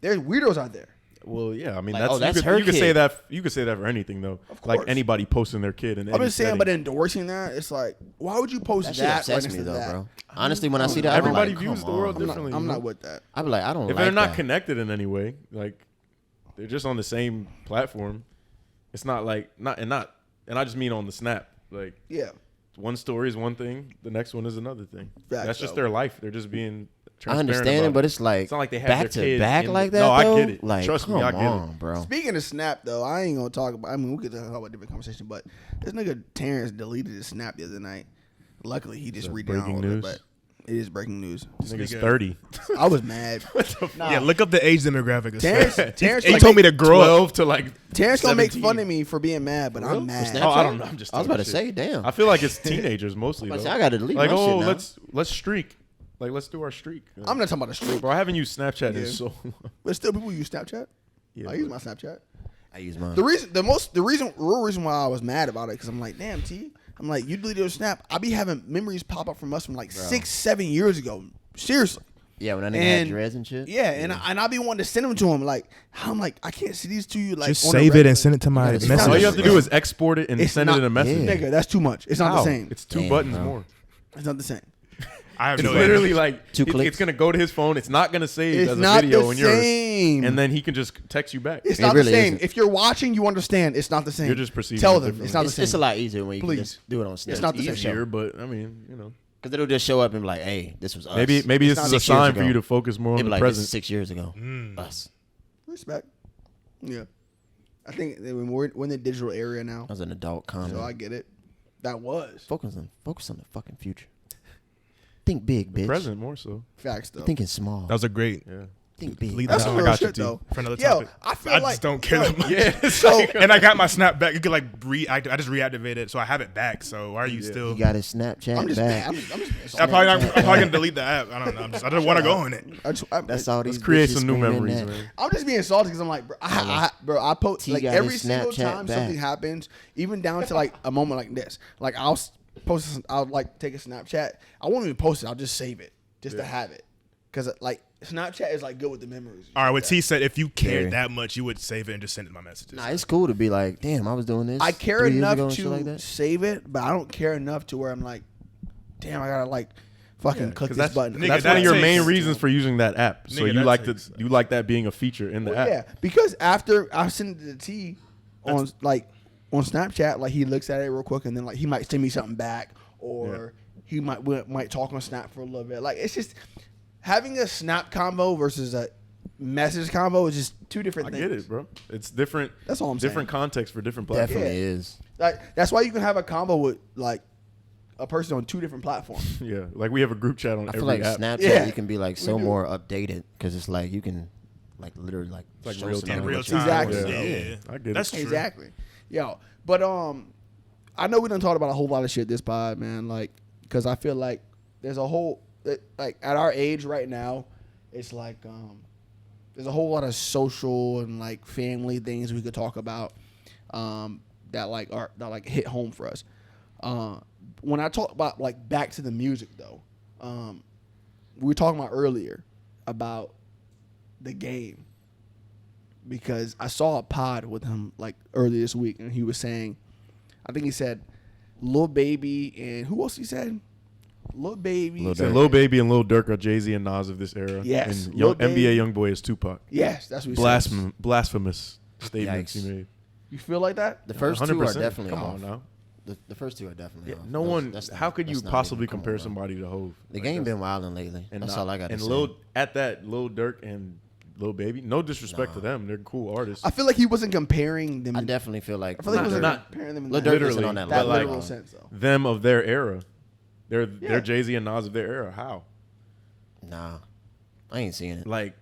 there's weirdos out there. Well, yeah, I mean Like, that's, oh, that's you could, her you could say kid. that you could say that for anything though. Of Like course. anybody posting their kid in I'm any just saying, setting. but endorsing that, it's like, why would you post That that? shit right upsets next me to though, that? bro. Honestly, when I see that, I be Everybody like, views come the world on. I'm not, differently. I'm you not know? with that. I be like, I don't If like they're not that. connected in any way, like they're just on the same platform. It's not like and I just mean on the snap. Like Yeah, one story is one thing, the next one is another thing. Facts, That's just though. their life. They're just being I transparent understand about it, but it's like, It's not like they have back their to kid back in like the- that. No, I though? get it. Like, Trust me, come I get it. on, bro. Speaking of Snap, though, I ain't gonna talk about. I mean, we could talk about a different conversation, but this nigga Terrence deleted his Snap the other night. Luckily, he just that read breaking it, news? but it is breaking news. This nigga's nigga- 30. I was mad. Nah, Yeah, look up the age demographic. of Terrence, Snap. Terrence, He like, told me to grow up. 12 to like Terrence gonna make 17. fun of me for being mad, but I'm mad. Snap? Oh, I don't know. I'm just I was about to talking say, shit. damn. I feel like it's teenagers mostly. I was Though. about to say, I gotta delete Like, my oh, shit now. let's streak. Like, let's do our streak. I'm not talking about a streak. Bro, I haven't used Snapchat in so long. But still, people use Snapchat. Yeah, I use my Snapchat. I use mine. The real reason why I was mad about it, because I'm like, damn, T. I'm like, you deleted your Snap. I be having memories pop up from us from like 6-7 years ago. Seriously. Yeah, when that nigga had dreads and shit. Yeah, and I be wanting to send them to him. Like, I'm like, I can't see these to you. Like, just save it and send it to my It's message. All you have to do is export it and send it in a message. Nigga, that's too much. It's not the same. It's 2 buttons more. It's not the same. I have It's no literally idea. like it's gonna go to his phone. It's not gonna save It's as a not video the in yours, same. and then he can just text you back. It's It not really the same. isn't. If you're watching, you understand. It's not the same. You're just perceiving Tell it them differently. it's not the same. It's a lot easier when you Please. can just do it on Snap. It's not the same. easier, but I mean, you know, Because it'll just show up and be like, hey, this was us. maybe It's this not is a 6 years sign for ago. you to focus more on It'd the be like, this is present. 6 years ago. Us. Respect. Yeah, I think that we're in the digital area now, I was an adult comment. so I get it. That was Focus on the fucking future. Think big, bitch. Present more so. facts though. You're thinking small. That was a great. Yeah. Think big. Lead That's that some out. real got you, shit T. though. For another Yo, topic. I feel I like just don't care that much. Yeah. So And I got my snap back. You could like I just reactivated it, so I have it back. So why are you still? He got his Snapchat I'm just back. mad. I'm just I'm probably gonna delete the app. I don't know. I don't want to go on it. That's all these Let's create bitches some new screaming memories, that. man. I'm just being salty because I'm like, bro, I post T like got every his single Snapchat time back. something happens, even down to like a moment like this. Like I'll like take a Snapchat. I won't even post it. I'll just save it just to have it, because like Snapchat is like good with the memories. All right, what T said, if you cared Very. that much, you would save it and just send it my messages. Nah, it's cool to be like, damn, I was doing this. I care 3 years enough ago and shit to like that. save it, but I don't care enough to where I'm like, damn, I gotta like fucking click this button. nigga, That's that one of your takes- main reasons for using that app. So Nigga, you that like takes- you like that being a feature in the Well, app. yeah, because after I send it to T on Snapchat, like he looks at it real quick and then like he might send me something back, or he might talk on Snap for a little bit. Like it's just having a Snap combo versus a message combo is just two different I things. get it, bro. It's different. That's all I'm different saying. context for different platforms. Definitely Yeah. is. Like that's why you can have a combo with like a person on two different platforms. Yeah, like we have a group chat on I every feel like app. Snapchat, Yeah. you can be like so We do. more updated because it's like you can like literally like like show real somebody time. in real what you're time. Exactly. doing. Yeah, I get it. That's true. Exactly. Yo, but I know we done talked about a whole lot of shit this pod, man. Like, because I feel like there's a whole like at our age right now, it's like there's a whole lot of social and like family things we could talk about that like hit home for us. When I talk about like back to the music though, we were talking about earlier about the game, because I saw a pod with him like earlier this week, and he was saying, I think he said Lil Baby and who else he said? Lil Baby. Lil So Durk. Lil Baby and Lil Durk are Jay-Z and Nas of this era. Yes. And Lil Baby. NBA Youngboy is Tupac. Yes, that's what he said. Blasphemous statements Yikes. he made. You feel like that? The first two are 100%. definitely Come off. on now. The first two are definitely Yeah, off. no Those- one. that's not- How could you that's not possibly even- come on, compare bro. somebody to Hov? The Like, game that's- been wilding lately. and That's not- all I got to And say. Lil Durk and Lil Baby. No disrespect to them. They're cool artists. I feel like he wasn't comparing them. I definitely feel like I feel like he Lil wasn't Durk- not- comparing them in Lil that, Durk literally, isn't on that that level. but, like, literal sense though. Them of their era. They're Yeah. Jay-Z and Nas of their era. How? Nah, I ain't seeing it. Like,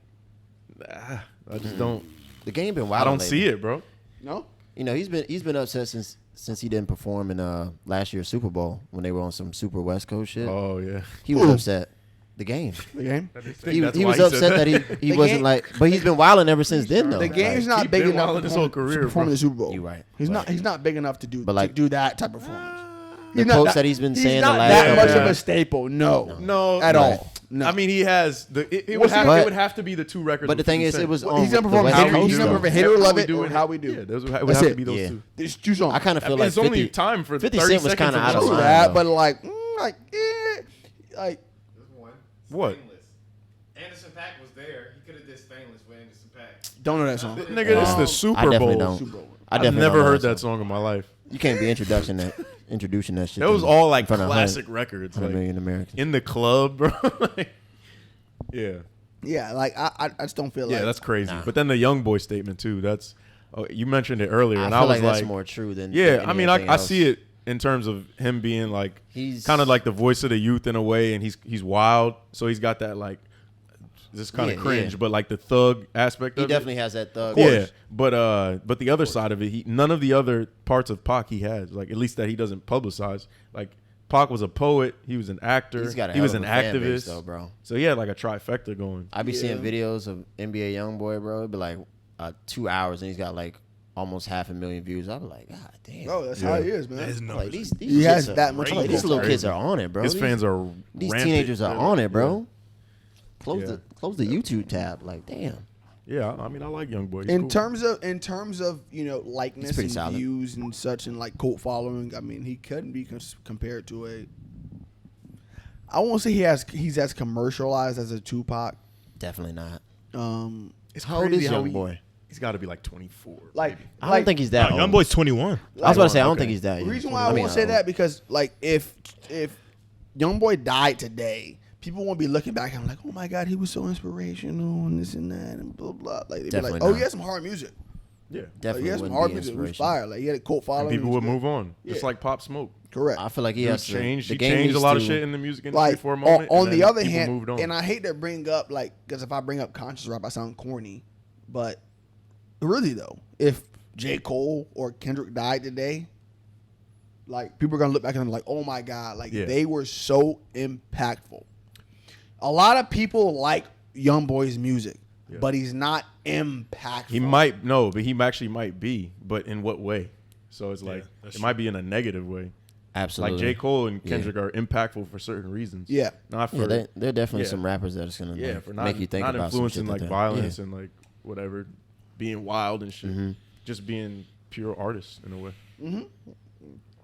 I just don't. The game been I wild. don't see it, bro. No? You know, he's been upset since he didn't perform in last year's Super Bowl when they were on some Super West Coast shit. Oh yeah. He was upset. The game. The game? He That's was why said upset that he The wasn't game- like, but he's been wilding ever since then though. The game's Like, not he big been enough wilding to his whole perform, career, to perform bro. in the Super Bowl. You right. He's not big enough to do But, like, do that type of performance. the quotes that he's been saying the not last that couple much of Yeah. a staple. No. No, At right. all. No. I mean, he has the. It What's would he- it would have to be the two records. But the with thing 50 is, it Cent. was Well, on he's gonna the perform West Hate It- Coast, he's gonna though. perform Hate It or Love It do or How We Do. Yeah, those would That's have to it. be those Yeah. two. There's two songs. I kind of feel It's like only time for 50 30 Cent was seconds kinda of out of just True line. that, though. but like What? Anderson .Paak was there. He could have did Stainless with Anderson .Paak. don't know that song. Nigga, this is the I Super definitely Bowl. don't. Super Bowl. I I've definitely never don't know heard that song in my life. You can't be introducing that shit. That to was all like in front of classic records, 100 like million Americans. in the club, bro. Like, yeah, Yeah, like I just don't feel like yeah, that's crazy. Nah. But then the young boy statement too. That's you mentioned it earlier, I and feel I was like that's like, more true than yeah. than I mean, anything I else. see it in terms of him being like He's kind of like the voice of the youth in a way, and he's wild, so he's got that like this kind of Yeah, cringe, yeah. but like the thug aspect He of definitely it. has that thug. Yeah, but the other side of it, none of the other parts of Pac he has, like at least that he doesn't publicize. Like Pac was a poet. He was an actor. He's got a he was an fan base, activist, though, bro. So he had like a trifecta going. I be seeing videos of NBA YoungBoy, bro. It'd be like 2 hours, and he's got like almost 500,000 views. I be like, God damn. Bro, that's how he is, man. His Like, numbers these He has kids that much. like, these little kids are on it, bro. His fans are These rampant. teenagers are on it, bro. Close Yeah. the YouTube tab. Like, damn. Yeah, I mean, I like YoungBoy. He's In cool. terms of likeness pretty and solid. views and such and like cult following, I mean he couldn't be compared to a. I won't say he's as commercialized as a Tupac. Definitely not. It's How old crazy is how YoungBoy? He's got to be like 24. Like maybe. I don't think he's that old. YoungBoy's 21. I was about to say, I don't Okay. think he's that the young. reason why I mean, won't say that because like if YoungBoy died today, people won't be looking back and like, oh my God, he was so inspirational and this and that and blah blah. Like they'd be Definitely like, oh, not. he had some hard music. Yeah. Like, Definitely he had some wouldn't hard be music. It was inspirational. fire. Like he had a cult And following. people It was would good. move on, Yeah. just like Pop Smoke. Correct. I feel like he He has to changed. the He game changed a needs lot of to- shit in the music industry Like for a moment. on and the then other people hand, moved on. and I hate to bring up like because if I bring up conscious rap, I sound corny, but really though, if J. Cole or Kendrick died today, like people are gonna look back at them like, oh my God, like Yeah. they were so impactful. A lot of people like YoungBoy's music, Yeah. but he's not impactful. He might no, but he actually might be. But in what way? So it's like that's it true. might be in a negative way. Absolutely. Like J. Cole and Yeah. Kendrick are impactful for certain reasons. Yeah. Not for Yeah, there are definitely yeah. some rappers that are just gonna yeah, like, for not make you think not about some influencing shit like that violence Yeah. and like whatever, being wild and shit. Mm-hmm. Just being pure artists in a way. Mm-hmm.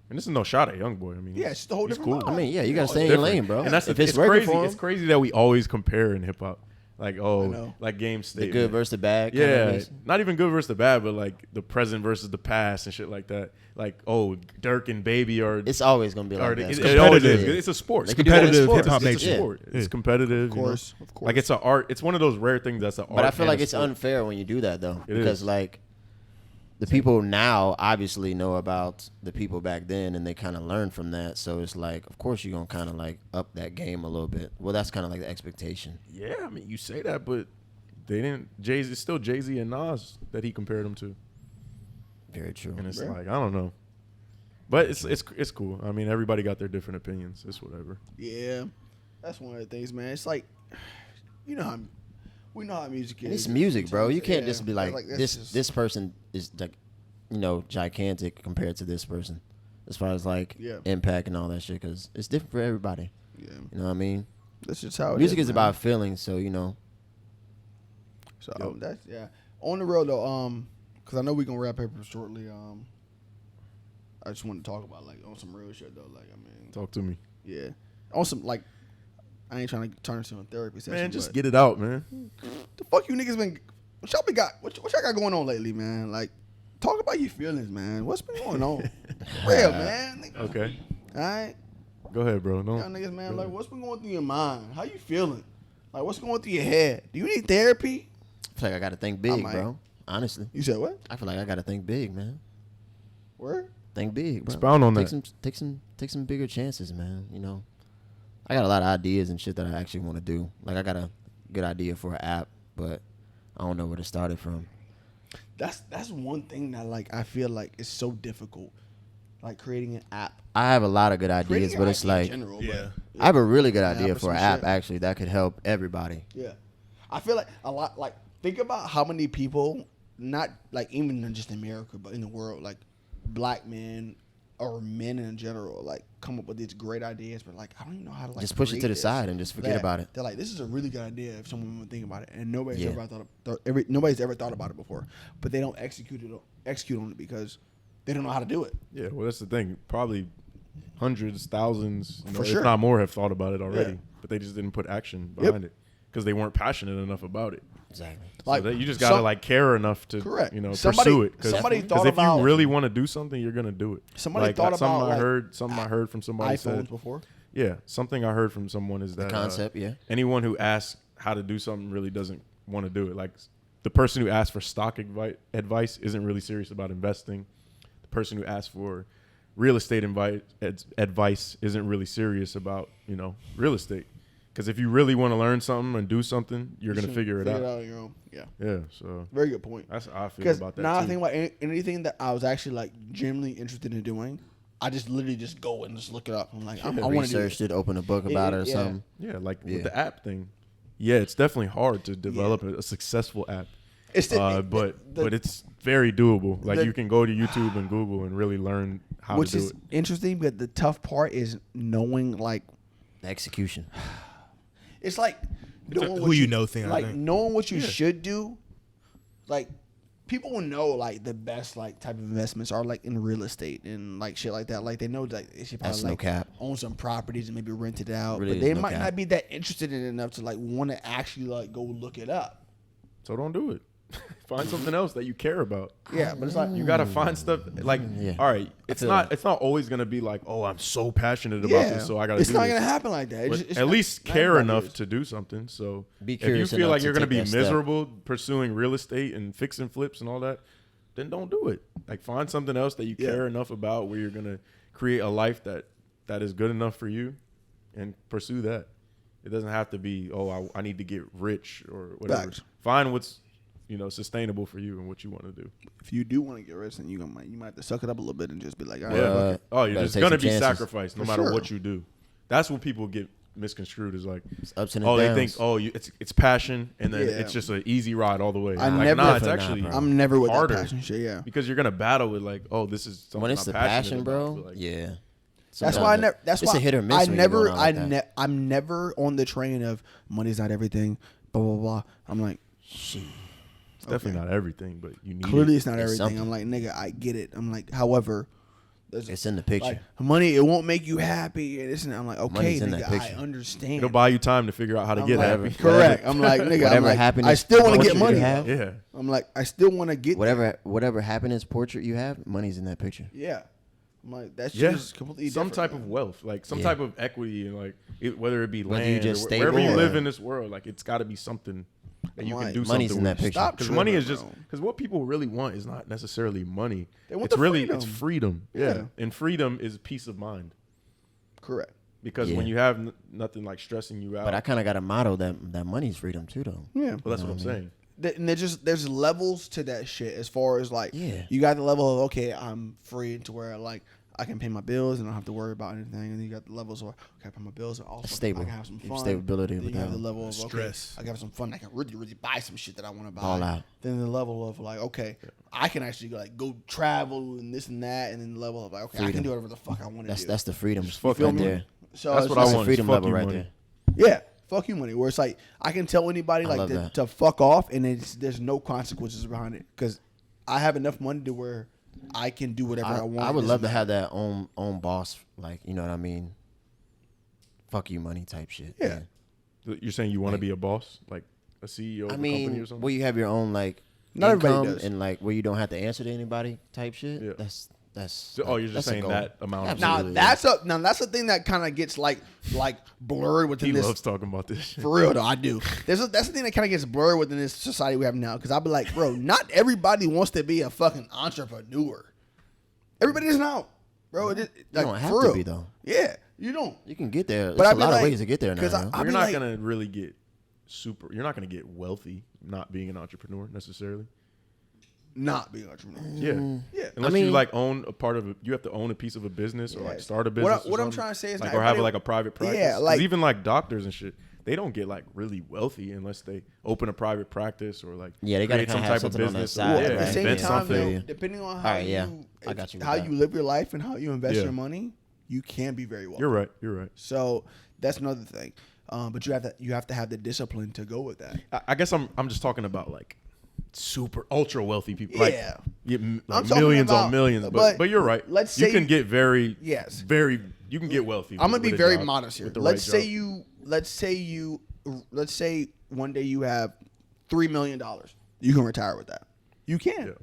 And this is no shot at YoungBoy. I mean, Yeah, it's just a whole he's different cool. vibe. I mean, yeah, you gotta It's stay in your different. lane, bro. And that's if it's it's working crazy. for him, It's crazy that we always compare in hip hop. Like I oh, know. like game the statement. good versus the bad. kind of Yeah, mix. not even good versus the bad, but like the present versus the past and shit like that. Like oh, Dirk and Baby are. It's always gonna be are like the- that. it, It's it always competitive. is. It's a sport. They It's can do that in competitive sports. hip-hop It's- It's a yeah. sport. It's competitive. Of course. Like it's an art. It's one of those rare things that's an art. But I feel and like a it's sport. unfair when you do that though, It because is. like the people now obviously know about the people back then, and they kind of learn from that. So it's like, of course, you're gonna kind of like up that game a little bit. Well, that's kind of like the expectation. Yeah, I mean you say that, but they didn't. Jay-Z, it's still Jay-Z and Nas that he compared them to, Very true. and it's Yeah. like I don't know. But it's cool. I mean, everybody got their different opinions. It's whatever. Yeah, that's one of the things, man. It's like, you know how we know how music And is. it's music, bro. You can't Yeah, just be like that's this. just- This person is like, gigantic compared to this person, as far as like Yeah. impact and all that shit. Because it's different for everybody. Yeah, You know what I mean? that's just how it Music is man. about feelings, so you know. So that's On the real though, because I know we're gonna wrap up shortly. I just want to talk about like on some real shit though. Like I mean, Talk to me, yeah, on some like I ain't trying to turn this into a therapy session. man. Just but get it out, man. the fuck you niggas been. What y'all been got? What y'all got going on lately, man? Like, talk about your feelings, man. What's been going on? Real, man. Okay, All right, go ahead, bro. No, y'all niggas, man. Like, what's been going through your mind? How you feeling? Like, what's going through your head? Do you need therapy? I feel like I gotta think big, might. bro. Honestly, You said what? I feel like I gotta think big, man. Word? Think big, bro. Expound on take that. Take some bigger chances, man. You know, I got a lot of ideas and shit that I actually want to do. Like I got a good idea for an app, but I don't know where to start it from. That's one thing that like I feel like is so difficult, like creating an app. I have a lot of good ideas, Creating but an it's idea in like general, Yeah. I have a really good An idea app or for an some app shit. actually that could help everybody. Yeah, I feel like a lot. Like, think about how many people, not like even in just America, but in the world, like black men or men in general, like come up with these great ideas, but like I don't even know how to like Just push it create to the this. side and just forget Yeah. about it. They're like, this is a really good idea if someone would think about it, and nobody's Yeah. ever nobody's ever thought about it before, but they don't execute on it because they don't know how to do it. Yeah, well, that's the thing. Probably hundreds, thousands, For if sure. not more, have thought about it already, Yeah. but they just didn't put action Yep. behind it because they weren't passionate enough about it. Exactly. Like, So that you just gotta some- like care enough to Correct. you know Somebody- pursue it. somebody thought if about- you really want to do something, you're gonna do it. Somebody like, thought something about, I like, heard. Something I heard from somebody iPhones said. before. Yeah, something I heard from someone is that Concept, yeah. anyone who asks how to do something really doesn't want to do it. Like the person who asks for stock advice isn't really serious about investing. The person who asks for real estate advice isn't really serious about real estate. Because if you really want to learn something and do something, you're gonna figure it out. on your own. Yeah, Yeah, so very good point. that's how I feel Because about that now I too. think about anything that I was actually like genuinely interested in doing, I just literally just go and just look it up. I'm like, I want to researched it, open a book about it or something. Yeah, like with the app thing. Yeah, it's definitely hard to develop a successful app. But it's very doable. Like you can go to YouTube and Google and really learn how to do it. Which is interesting, but the tough part is knowing like the execution. It's like knowing who you know thing. Like I think. knowing what you should do. Like people will know like the best like type of investments are like in real estate and like shit like that. Like they know like they should probably like own some properties and maybe rent it out. Really, but they might not be that interested in it enough to like want to actually like go look it up. So don't do it. Find something else that you care about. Yeah, but it's like you gotta find stuff like all right. It's not always gonna be like, oh, I'm so passionate about this, so I gotta. It's not gonna happen like that. It's at least care enough to do something. So if you feel like you're gonna be miserable pursuing real estate and fixing flips and all that, then don't do it. Like find something else that you care enough about where you're gonna create a life that is good enough for you, and pursue that. It doesn't have to be I need to get rich or whatever. Facts. Find what's sustainable for you and what you want to do. If you do want to get rich, then you might have to suck it up a little bit and just be like, all right. There's gonna be sacrifice no matter what you do. That's what people get misconstrued is like, it's ups and downs. They think, it's passion and then it's just an easy ride all the way. It's actually I'm never with harder that passion shit. Because you're gonna battle with like, this is something when it's I'm the passion, bro. Like, That's why I never. That's it's why a hit or miss. I'm never on the train of money's not everything. Blah blah blah. I'm like, shit. It's definitely not everything, but you need clearly it's not it's everything. something. I'm like, nigga, I get it. I'm like, however, it's in the picture. Like, money, it won't make you happy. And I'm like, okay, nigga, I understand. It'll buy you time to figure out how to get happy. Correct. I'm like, nigga, I still want to get money. Yeah. I'm like, I still want to get whatever happiness portrait you have, money's in that picture. Yeah. I'm like, that's just completely some different. type of wealth, like some type of equity, and like whether it be Whether land you just or wherever you stable live in this world, like it's got to be something that you can do money's something in that with. picture. Because money is just because what people really want is not necessarily money. They want it's the really freedom. it's freedom. Yeah. And freedom is peace of mind. Correct. Because when you have nothing like stressing you out. But I kind of got a motto that money's freedom too, though. Yeah. Well, that's what I'm saying. And there's levels to that shit as far as like you got the level of okay, I'm free to where like I can pay my bills and I don't have to worry about anything. And then you got the levels where I pay my bills and also stable. I can have some fun. Stability then with you have that. the level of stress. I can have some fun. I can really, really buy some shit that I want to buy. All out. Then the level of like, okay, I can actually like go travel and this and that. And then the level of like, okay, freedom. I can do whatever the fuck I want to do. That's the freedom. Fuck right me. there. So that's what I want. Freedom level right money. there. Yeah. Fuck you money. Where it's like I can tell anybody like to fuck off and there's no consequences behind it. Because I have enough money to where I can do whatever I want. I would love to have that own boss, like, you know what I mean? Fuck you money type shit. Yeah. You're saying you want to be a boss, like a CEO of a company or something? Where you have your own like Not income everybody does. and like where you don't have to answer to anybody type shit. Yeah. That's you're just saying that amount of Now that's the thing that kind of gets like blurred within He this. loves talking about this shit. For real though, I do. That's the thing that kind of gets blurred within this society we have now. Because I'll be like, bro, not everybody wants to be a fucking entrepreneur. Everybody doesn't know, bro. You don't have for to real. be though. Yeah, you don't. You can get there. But There's I a be lot like- of ways to get there now. 'cause yo. I You're mean, not like- gonna really get you're not gonna get wealthy not being an entrepreneur necessarily. Not being an entrepreneur. Yeah. Unless you like own a part of it, you have to own a piece of a business or like start a business. What or I'm something. trying to say is like not or have everybody- like a private practice. Yeah, 'Cause like- even like doctors and shit, they don't get like really wealthy unless they open a private practice or like Yeah, they gotta create some kinda have type of something on their business. side, Well, right? at the same invent time, something. though, depending on how Alright, yeah. you I got you with how that. you live your life and how you invest Yeah. your money, you can be very wealthy. You're right. So that's another thing. But you have to have the discipline to go with that. I guess I'm just talking about like super ultra wealthy people. Yeah. Like, I'm like talking millions about- on millions. but But you're right. let's you say- can get very Yes. you can get wealthy. I'm gonna with be a very job, modest here. with the Let's right say job. let's say one day you have $3 million. You can retire with that. You can. Yeah.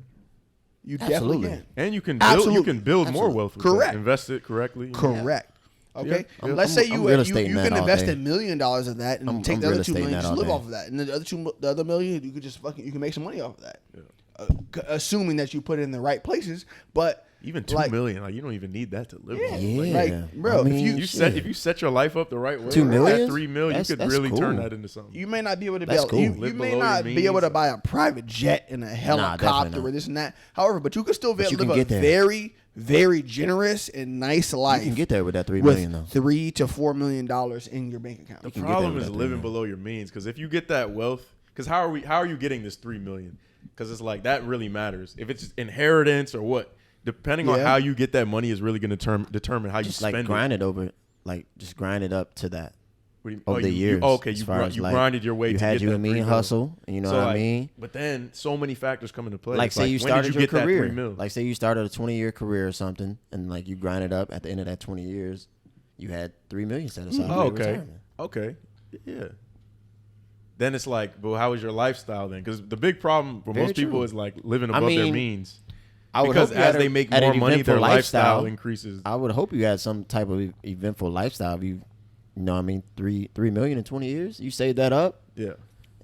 You Absolutely. definitely can. And you can Absolutely. build more Absolutely. wealth. With Correct. That. Invest it correctly. Correct. Okay. Yeah. Let's say you real you estate in that can all invest day. $1 million of that and take I'm the other real $2 estate in million that just all live day. off of that, and the other $1 million you could just you can make some money off of that. Assuming that you put it in the right places, but Even $2 million, like you don't even need that to live. Yeah, on. like, bro, I mean, If you set your life up the right way, $2 million, at $3 million, you could really cool. turn that into something. You may not be able to That's cool. you Live may below not your be able to means. buy a private jet and a helicopter not. or this and that. However, but you could still But you live can a get there. very, very generous and nice life. You can get there with that $3 with million though. $3 to $4 million in your bank account. The can get there problem with is that $3 living million. below your means. Because if you get that wealth, because how are you getting this $3 million? Because it's like that really matters. If it's inheritance or what, depending on Yeah. how you get that money is really going to determine how Just you spend like it. grind it over, like just grind it up to that What do you- over the years. okay, as you far as, like, grinded your way You to had get you that and me $3 million. hustle, and you know So, what I like, mean. But then so many factors come into play. Like It's say you when did started your get that career. $3 million? Like say you started a 20-year career or something, and like you grind it up at the end of that 20 years, you had $3 million set aside. for your okay, retirement. okay, yeah. Then it's like, well, how is your lifestyle then? Because the big problem for Very most people true. is like living I above their mean, means. I would Because hope you as had they a- make had an more money, eventful their lifestyle increases. I would hope you had some type of eventful lifestyle. If you know what I mean, $3 million in 20 years, you saved that up Yeah.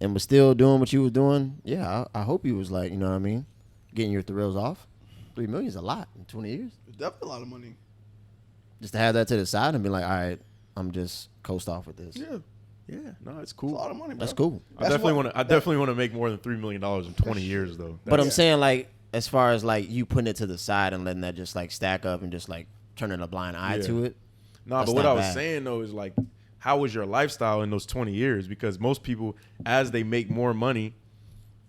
and was still doing what you was doing. Yeah, I hope you was like, you know what I mean, getting your thrills off. $3 million is a lot in 20 years. It's definitely a lot of money. Just to have that to the side and be like, all right, I'm just coast off with this. Yeah, Yeah, no, it's it's a cool. lot of money, bro. That's cool. I definitely want to make more than $3 million in 20 years though. But I'm That's- saying like, as far as like you putting it to the side and letting that just like stack up and just like turning a blind eye Yeah. to it. Nah, That's but what not I was bad. saying though is like, how was your lifestyle in those 20 years? Because most people, as they make more money,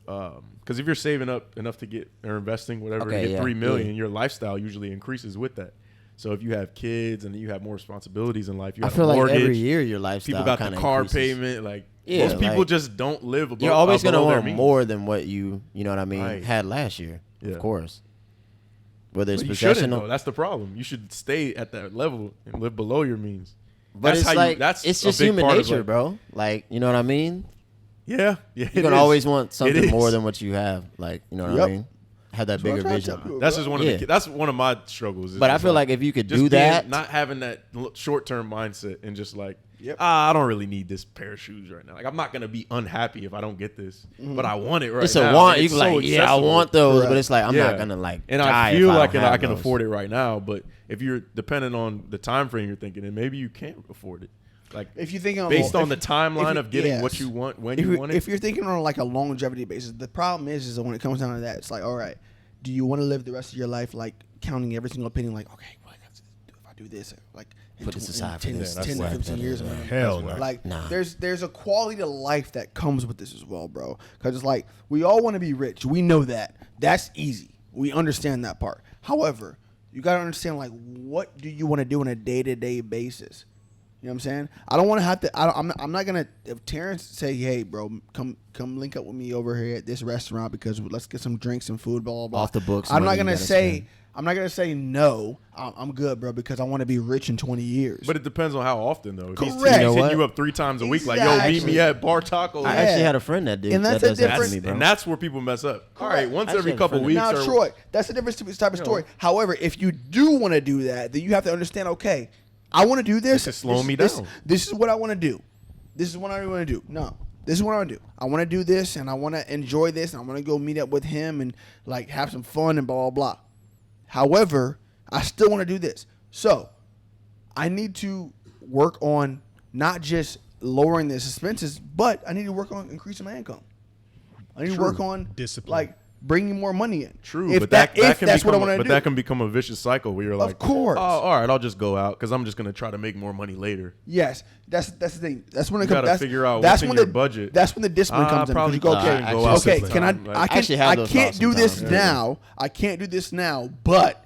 because if you're saving up enough to get or investing whatever Okay, to get yeah, $3 million, yeah. your lifestyle usually increases with that. So if you have kids and you have more responsibilities in life, you I have feel a like mortgage, every year your lifestyle people got the kinda car increases. payment. Like Yeah, most people like, just don't live above. You're always gonna below their want means. more than what you know what I mean, Right. had last year. Yeah. Of course. Whether it's But you shouldn't possession, though. That's the problem. You should stay at that level and live below your means. but That's it's how like that's it's a just big human part of, nature, like- bro. Like, you know what I mean? Yeah, yeah. You're gonna always want something more than what you have. Like, you know what I Yep. mean? Have that That's what I'm bigger trying to vision. tell people, That's bro. just one of Yeah. the. That's one of my struggles. is But I just feel like if you could just do being- that, not having that short-term mindset and just like, Yep. I don't really need this pair of shoes right now. Like, I'm not gonna be unhappy if I don't get this, but I want it right it's now. a want. Like, You it's can so like, yeah, I accessible. want those, Correct. but it's like I'm Yeah. not gonna like. And die I if feel don't like have I can those. afford it right now, but if you're dependent on the time frame you're thinking, then maybe you can't afford it. Like If you're thinking based on if- the timeline if- of getting what yes. you want when if you you're, want it. if you're thinking on like a longevity basis, the problem is that when it comes down to that, it's like, all right, do you want to live the rest of your life like counting every single penny? Like, okay, well, if I do this, like in Put this aside for 10, this. 10 to That's 15 years, whack. man. Hell no. Like, Nah. there's a quality to life that comes with this as well, bro. Because it's like we all want to be rich. We know that. That's easy. We understand that part. However, you gotta understand like what do you want to do on a day-to-day basis. You know what I'm saying? I don't want to have to. I'm not gonna. If Terrence say, "Hey, bro, come link up with me over here at this restaurant because let's get some drinks and food." Blah blah blah. Off the books I'm not money you gonna gotta say. spend. I'm not gonna say no. I'm good, bro, because I want to be rich in 20 years. But it depends on how often though. If he's Correct. hitting You know you what? up 3 times a week, like yo, meet Exactly. me at Bar Taco. I Yeah. actually had a friend that did. And that's that a does that to difference- me, bro. And that's where people mess up. All right, once I every actually couple had a weeks. now, or, Troy, that's a different type of story. However, if you do want to do that, then you have to understand. Okay, I want to do this. This is slowing me down. This is what I want to do. This is what I want to do. No, this is what I want to do. I want to do this, and I want to enjoy this, and I want to go meet up with him and like have some fun and blah blah blah. However, I still want to do this. So, I need to work on not just lowering the expenses, but I need to work on increasing my income. I need to work on Discipline. like bringing more money in. True, if but that if can that's become, what I want to but do. that can become a vicious cycle where you're like, course. oh, all right, I'll just go out because I'm just gonna try to make more money later. Yes, that's the thing. That's when it You comes. gotta That's, figure out that's what's in when your the budget. That's when the discipline comes in. probably Because you go, can't okay, go out okay, sometimes. can I? Like- I actually can. have I those can't thoughts do this sometimes. now. I can't do this now. But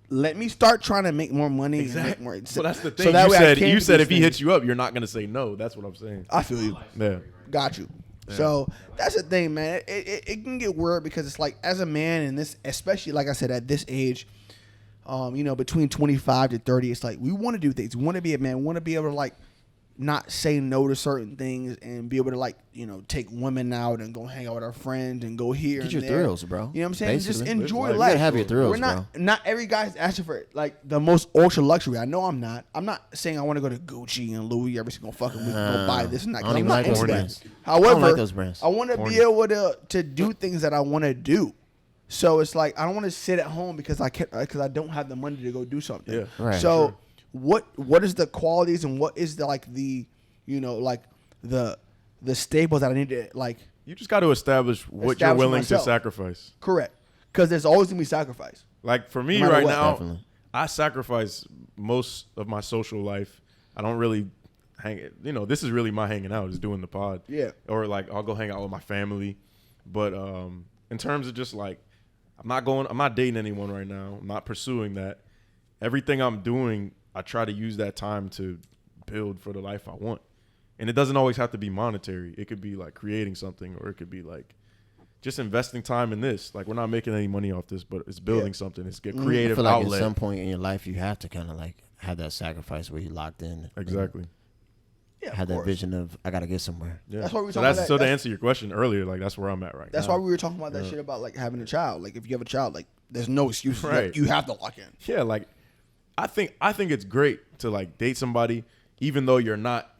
let me start trying to make more money. And make more, So that's the so thing. that you way I said can you do said these if he things. hits you up, you're not gonna say no. That's what I'm saying. I feel you. Yeah. Got you. So that's the thing, man. It can get weird because it's like as a man in this, especially like I said at this age, between 25 to 30, it's like we want to do things. We want to be a man. We want to be able to like not say no to certain things and be able to like take women out and go hang out with our friends and go here. Get and your there. thrill, bro. You know what I'm saying? Just Basically. enjoy Live life. life. You gotta have your thrills, We're not every guy's asking for like the most ultra luxury. I know I'm not. I'm not saying I want to go to Gucci and Louis every single fucking week and go buy this and that. I 'cause don't I'm even not like those into that. brands. However, I don't like those brands. I want to be able to do things that I want to do. So it's like I don't want to sit at home because I don't have the money to go do something. Yeah. Right. So what is the qualities and what is the the staples that I need to like? You just got to establish what you're willing myself. to sacrifice. Correct. Because there's always gonna be sacrifice. Like for me No matter right what. now, Definitely. I sacrifice most of my social life. I don't really this is really my hanging out, is doing the pod. Yeah. Or like I'll go hang out with my family. But in terms of just like I'm not dating anyone right now. I'm not pursuing that. Everything I'm doing, I try to use that time to build for the life I want. And it doesn't always have to be monetary. It could be like creating something, or it could be like just investing time in this. Like we're not making any money off this, but it's building something. It's a I creative feel like outlet. at some point in your life, you have to kind of like have that sacrifice where you locked in. Exactly. Yeah. Have of that course. vision of I gotta get somewhere. Yeah. That's why we were so talking that's about so that. to answer your question earlier, like that's where I'm at right That's now. why we were talking about that shit about like having a child. Like if you have a child, like there's no excuse. Right. You have to lock in. Yeah, like I think it's great to like date somebody, even though you're not,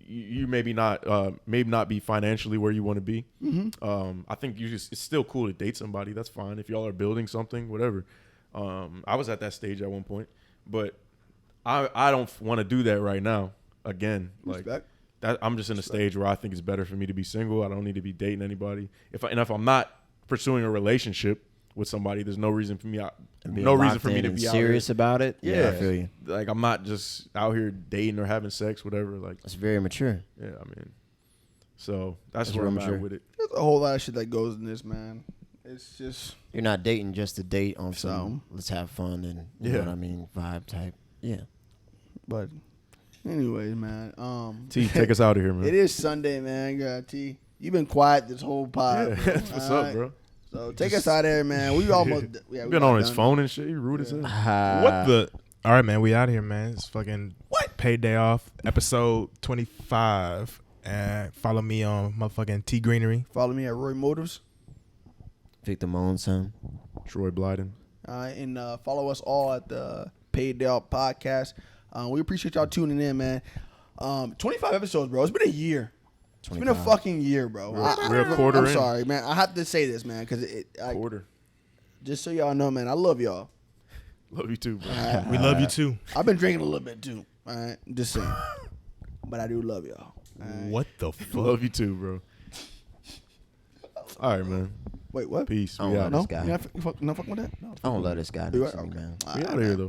you maybe not be financially where you want to be. Mm-hmm. I think it's still cool to date somebody. That's fine if y'all are building something, whatever. I was at that stage at one point, but I don't want to do that right now. Again, like Respect. that, I'm just in a stage where I think it's better for me to be single. I don't need to be dating anybody. If I'm not pursuing a relationship with somebody, there's no reason for me to be serious about it. Yeah, I feel you. Like I'm not just out here dating or having sex, whatever. Like That's very mature. yeah, I mean, so that's That's where I'm real at mature. with it. There's a whole lot of shit that goes in this, man. It's just You're not dating just to date on So- some let's have fun and you know what I mean vibe type. Yeah. but anyways, man. T, take us out of here, man. It is Sunday, man. Yeah, T. You've been quiet this whole pod. Yeah, bro. what's All up, right? bro? So take us out of here, man. We almost we Been on his phone and shit. You rude as hell. What the? All right, man. We out here, man. It's fucking paid day off. Episode 25. And follow me on motherfucking T Greenery. Follow me at Roy Motives. Victor Moan son. Troy Blyden. And follow us all at the Paid Day Off Podcast. We appreciate y'all tuning in, man. 25 episodes, bro. It's been a year. It's been a 25. fucking year, bro. We're a quarter I'm in. sorry, man. I have to say this, man, because Quarter. just so y'all know, man, I love y'all. Love you too, bro. We love you too. I've been drinking a little bit too. All right, just saying. But I do love y'all. All right? What the fuck? Love you too, bro. All right, man. Wait, what? Peace. I don't We know out. this No, guy. you not fucking with that. No. I don't let this guy You do right? to me, Okay. man. All We right, out of here man. though.